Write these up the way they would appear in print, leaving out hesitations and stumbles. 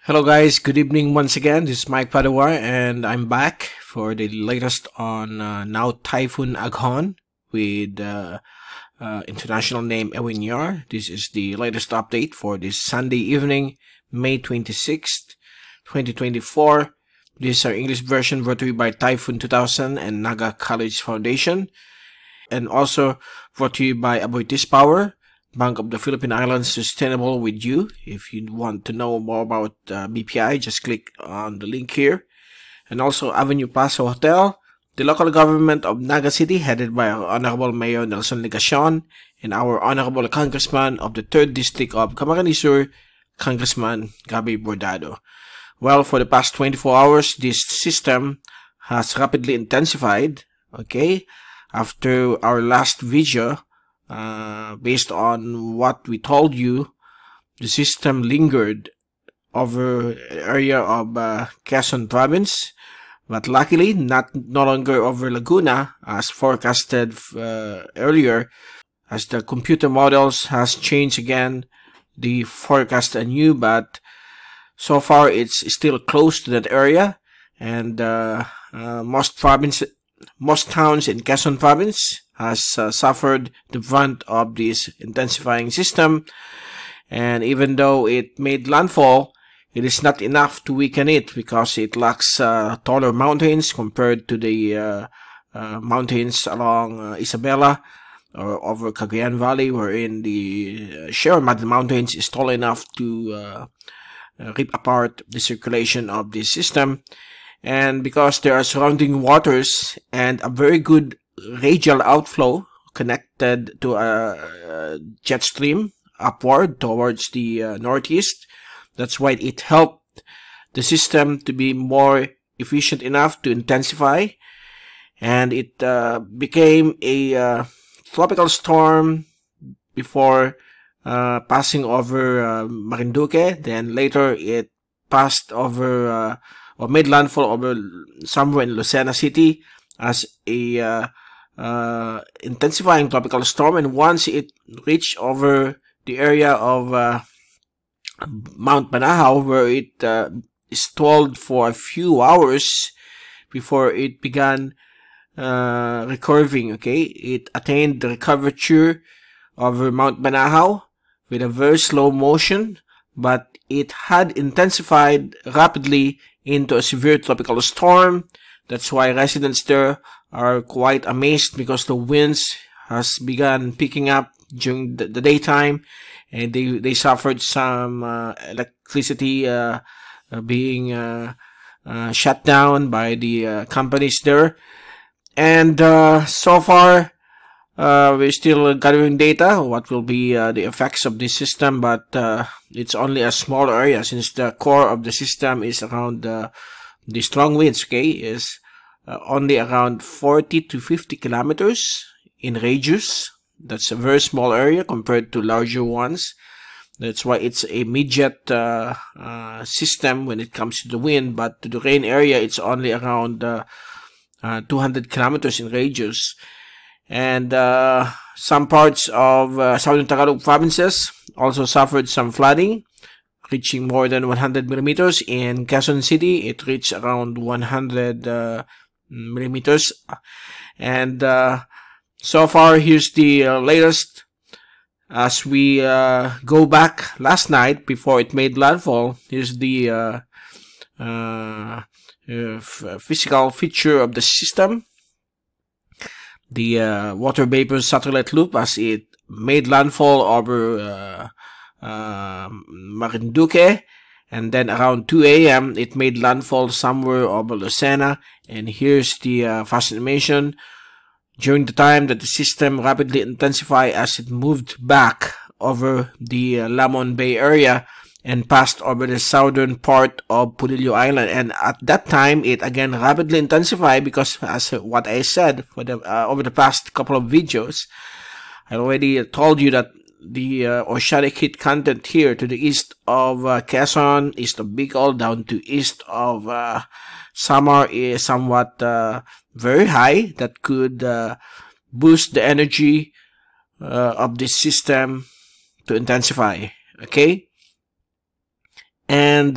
Hello guys, good evening once again. This is Mike Padua and I'm back for the latest on now Typhoon Aghon with international name Ewiniar. This is the latest update for this Sunday evening, May 26th, 2024. This is our English version brought to you by Typhoon2000 and Naga College Foundation, and also brought to you by Aboitiz Power, Bank of the Philippine Islands, sustainable with you. If you want to know more about BPI, just click on the link here. And also Avenue Paso Hotel, the local government of Naga City, headed by our Honorable Mayor Nelson Ligacion and our Honorable Congressman of the 3rd District of Camarines Sur, Congressman Gabi Bordado. Well, for the past 24 hours, this system has rapidly intensified, okay? After our last video, based on what we told you, the system lingered over area of Quezon Province, but luckily no longer over Laguna as forecasted earlier, as the computer models has changed again the forecast anew. But so far it's still close to that area, and most towns in Quezon Province has suffered the brunt of this intensifying system. And even though it made landfall, it is not enough to weaken it because it lacks taller mountains compared to the mountains along Isabela or over Cagayan Valley, wherein the Sierra Madre Mountains is tall enough to rip apart the circulation of this system. And because there are surrounding waters and a very good radial outflow connected to a jet stream upward towards the northeast, that's why it helped the system to be more efficient enough to intensify, and it became a tropical storm before passing over Marinduque. Then later it passed over or made landfall over somewhere in Lucena City as a intensifying tropical storm. And once it reached over the area of Mount Banahaw, where it stalled for a few hours before it began recurving, okay? It attained the curvature over Mount Banahaw with a very slow motion, but it had intensified rapidly into a severe tropical storm. That's why residents there are quite amazed, because the winds has begun picking up during the daytime, and they suffered some electricity being shut down by the companies there. And so far we're still gathering data what will be the effects of this system, but it's only a small area, since the core of the system is around the strong winds, okay, is only around 40 to 50 kilometers in radius. That's a very small area compared to larger ones. That's why it's a midget system when it comes to the wind, but to the rain area it's only around 200 kilometers in radius. And some parts of southern Tagalog provinces also suffered some flooding, reaching more than 100 millimeters. In Quezon City, it reached around 100 millimeters. And so far, here's the latest. As we go back last night before it made landfall, here's the physical feature of the system. The water vapor satellite loop as it made landfall over Marinduque, and then around 2 a.m. it made landfall somewhere over Lucena. And here's the fast animation during the time that the system rapidly intensified as it moved back over the Lamon Bay area and passed over the southern part of Polillo Island. And at that time, it again rapidly intensified because, as what I said for the over the past couple of videos, I already told you that the oceanic heat content here to the east of Quezon, east of Bicol, down to east of Samar is somewhat very high. That could boost the energy of this system to intensify, okay? And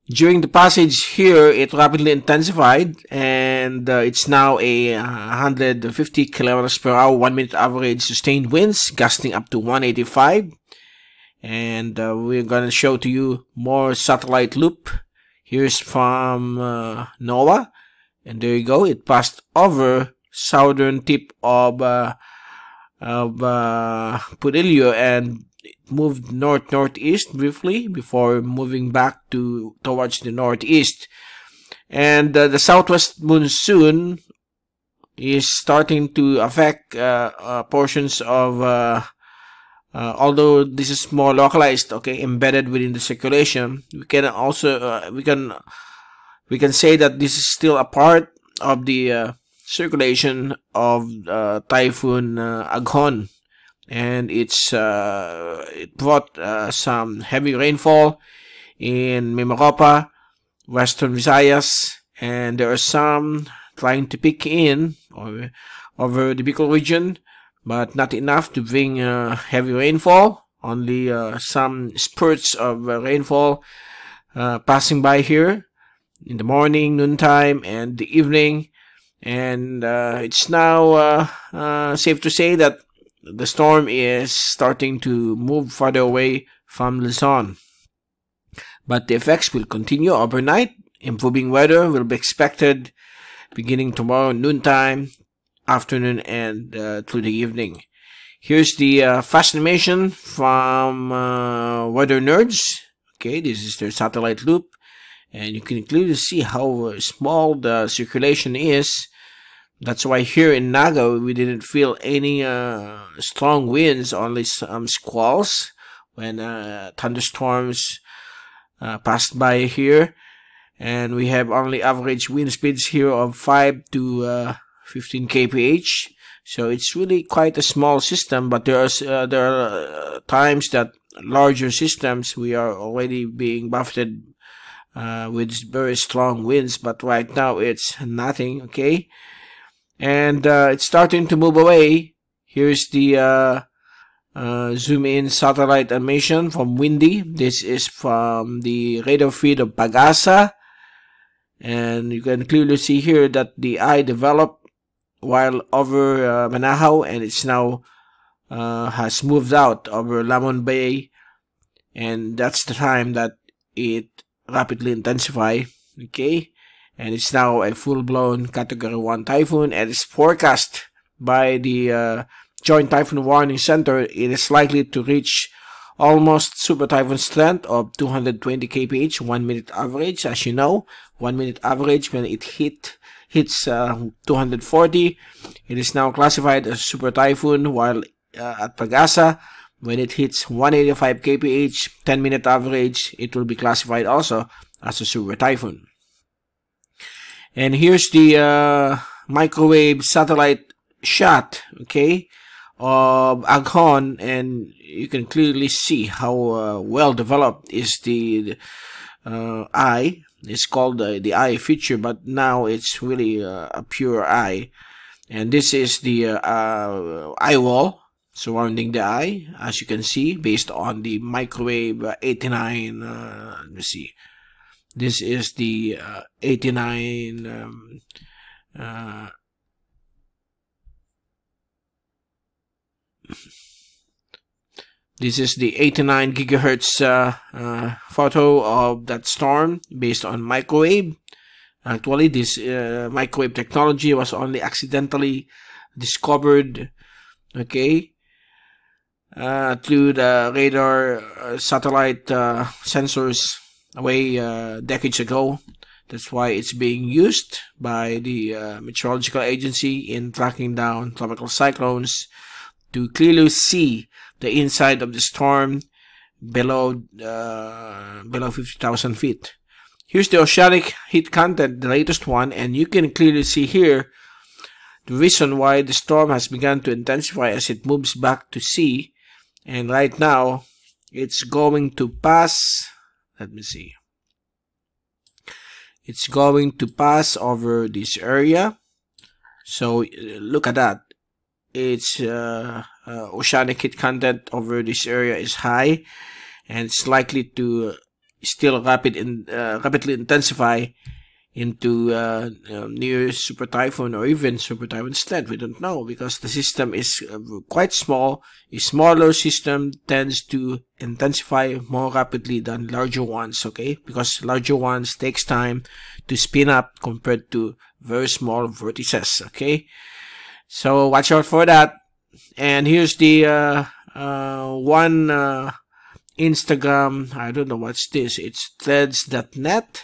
during the passage here, it rapidly intensified, and it's now a 150 kilometers per hour, 1 minute average sustained winds, gusting up to 185. And we're gonna show to you more satellite loop. Here's from NOAA, and there you go. It passed over southern tip of Polillo and moved northeast briefly before moving back towards the northeast. And the southwest monsoon is starting to affect portions of although this is more localized, okay, embedded within the circulation. We can also we can say that this is still a part of the circulation of Typhoon Aghon, and it brought some heavy rainfall in Mimaropa, Western Visayas, and there are some trying to pick in over the Bicol region, but not enough to bring heavy rainfall. Only some spurts of rainfall passing by here in the morning, noontime, and the evening. And it's now safe to say that the storm is starting to move farther away from Luzon. But the effects will continue overnight. Improving weather will be expected beginning tomorrow noontime, afternoon, and through the evening. Here's the fast animation from Weather Nerds. Okay, this is their satellite loop, and you can clearly see how small the circulation is. That's why here in Naga we didn't feel any strong winds, only some squalls when thunderstorms passed by here, and we have only average wind speeds here of 5 to 15 kph. So it's really quite a small system, but there are times that larger systems we are already being buffeted with very strong winds, but right now it's nothing. Okay. And it's starting to move away. Here's the zoom in satellite animation from Windy. This is from the radar feed of Pag-asa, and you can clearly see here that the eye developed while over Manahaw, and it's now has moved out over Lamon Bay, and that's the time that it rapidly intensified. Okay. And it's now a full-blown Category 1 typhoon, and it's forecast by the Joint Typhoon Warning Center. It is likely to reach almost super typhoon strength of 220 kph, 1 minute average. As you know, 1 minute average, when it hits 240, it is now classified as super typhoon, while at Pag-asa, when it hits 185 kph, 10 minute average, it will be classified also as a super typhoon. And here's the microwave satellite shot, okay, of Aghon, and you can clearly see how well developed is the eye. It's called the eye feature, but now it's really a pure eye. And this is the eye wall surrounding the eye, as you can see, based on the microwave 89. Let me see. This is the 89 this is the 89 gigahertz photo of that storm based on microwave. Actually, this microwave technology was only accidentally discovered, okay, through the radar satellite sensors away decades ago. That's why it's being used by the meteorological agency in tracking down tropical cyclones to clearly see the inside of the storm below 50,000 feet. Here's the oceanic heat content, the latest one, and you can clearly see here the reason why the storm has begun to intensify as it moves back to sea. And right now it's going to pass, let me see, it's going to pass over this area. So look at that. Its oceanic heat content over this area is high, and it's likely to still rapidly intensify into near super typhoon or even super typhoon instead. We don't know, because the system is quite small. A smaller system tends to intensify more rapidly than larger ones, okay? Because larger ones takes time to spin up compared to very small vortices, okay? So watch out for that. And here's the one Instagram, I don't know what's this, it's threads.net,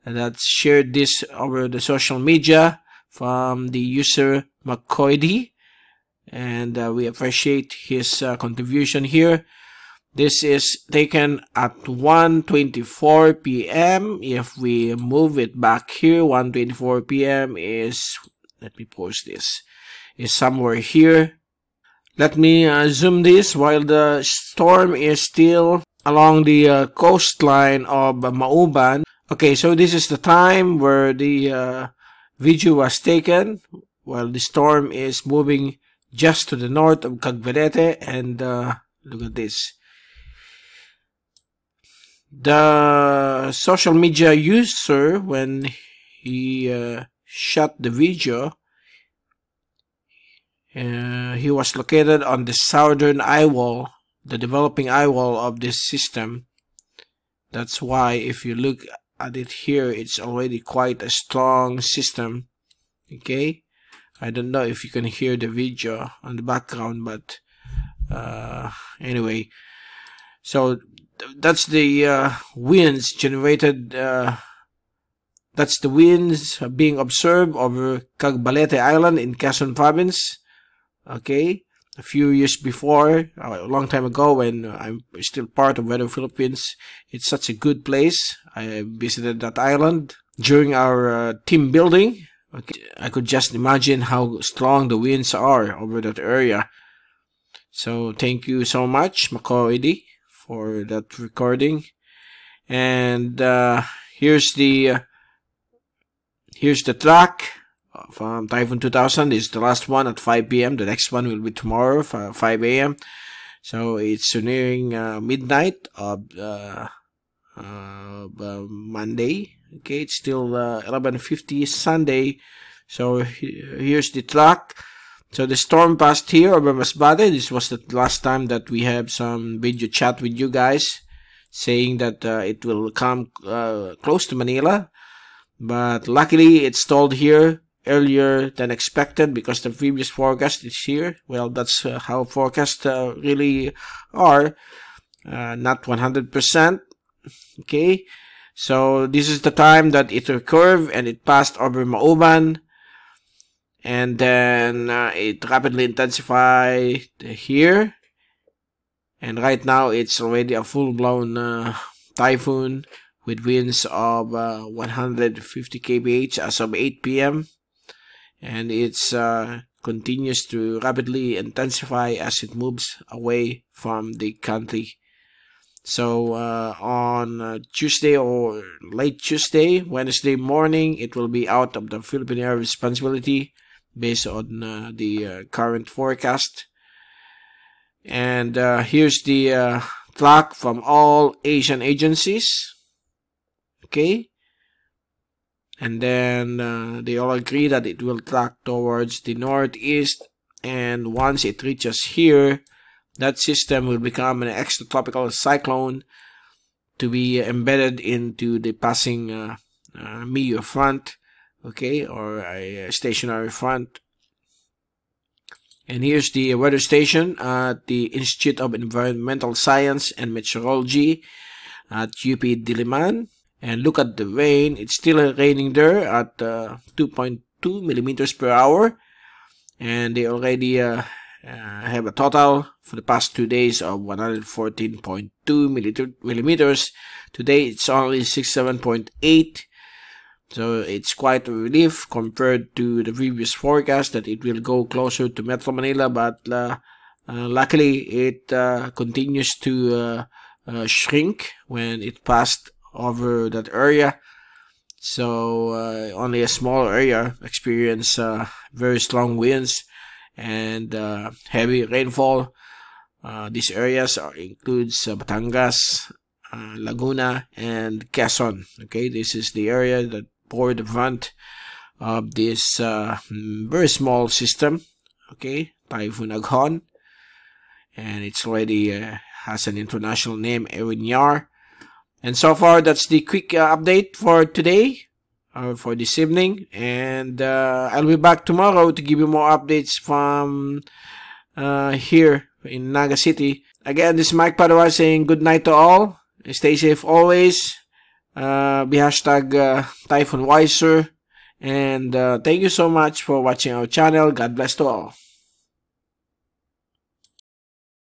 that shared this over the social media from the user McCoydy, and we appreciate his contribution here. This is taken at 1:24 p.m. If we move it back here, 1:24 p.m. is, let me post this, is somewhere here. Let me zoom this while the storm is still along the coastline of Mauban. Okay, so this is the time where the video was taken while the storm is moving just to the north of Cagbalete, and look at this. The social media user, when he shot the video, he was located on the southern eye wall, the developing eye wall of this system. That's why if you look at it here, it's already quite a strong system, okay? I don't know if you can hear the video on the background, but anyway, so that's the winds generated, that's the winds being observed over Cagbalete Island in Quezon Province, okay? A few years before, a long time ago, when I'm still part of Weather Philippines. It's such a good place. I visited that island during our team building. Okay. I could just imagine how strong the winds are over that area. So thank you so much, McCoydy, for that recording. And here's the track from Typhoon 2000. Is the last one at 5 p.m. The next one will be tomorrow, 5 a.m. So it's nearing midnight of Monday. Okay, it's still 11:50 Sunday. So here's the track. So the storm passed here over Masbate. This was the last time that we have some video chat with you guys, saying that it will come close to Manila. But luckily it stalled here earlier than expected, because the previous forecast is here. Well, that's how forecasts really are, not 100%. Okay, so this is the time that it recurved and it passed over Mauban, and then it rapidly intensified here, and right now it's already a full-blown typhoon with winds of 150 kph as of 8 p.m. and it's continues to rapidly intensify as it moves away from the country. So on Tuesday or late Tuesday, Wednesday morning, it will be out of the Philippine Air responsibility based on the current forecast. And here's the track from all Asian agencies. Okay. And then they all agree that it will track towards the northeast, and once it reaches here, that system will become an extratropical cyclone to be embedded into the passing MEO front, okay, or a stationary front. And here's the weather station at the Institute of Environmental Science and Meteorology at UP Diliman. And look at the rain. It's still raining there at 2.2 millimeters per hour. And they already have a total for the past 2 days of 114.2 millimeters. Today it's only 67.8. So it's quite a relief compared to the previous forecast that it will go closer to Metro Manila. But luckily it continues to shrink when it passed over that area. So only a small area experience very strong winds and heavy rainfall. These areas includes Batangas, Laguna, and Quezon. Okay, this is the area that bore the brunt of this very small system. Okay, Typhoon Aghon, and it's already has an international name, Ewiniar. And so far, that's the quick update for today, for this evening. And I'll be back tomorrow to give you more updates from here in Naga City. Again, this is Mike Padua saying good night to all. Stay safe always. Be hashtag Typhoon Wiser. And thank you so much for watching our channel. God bless to all.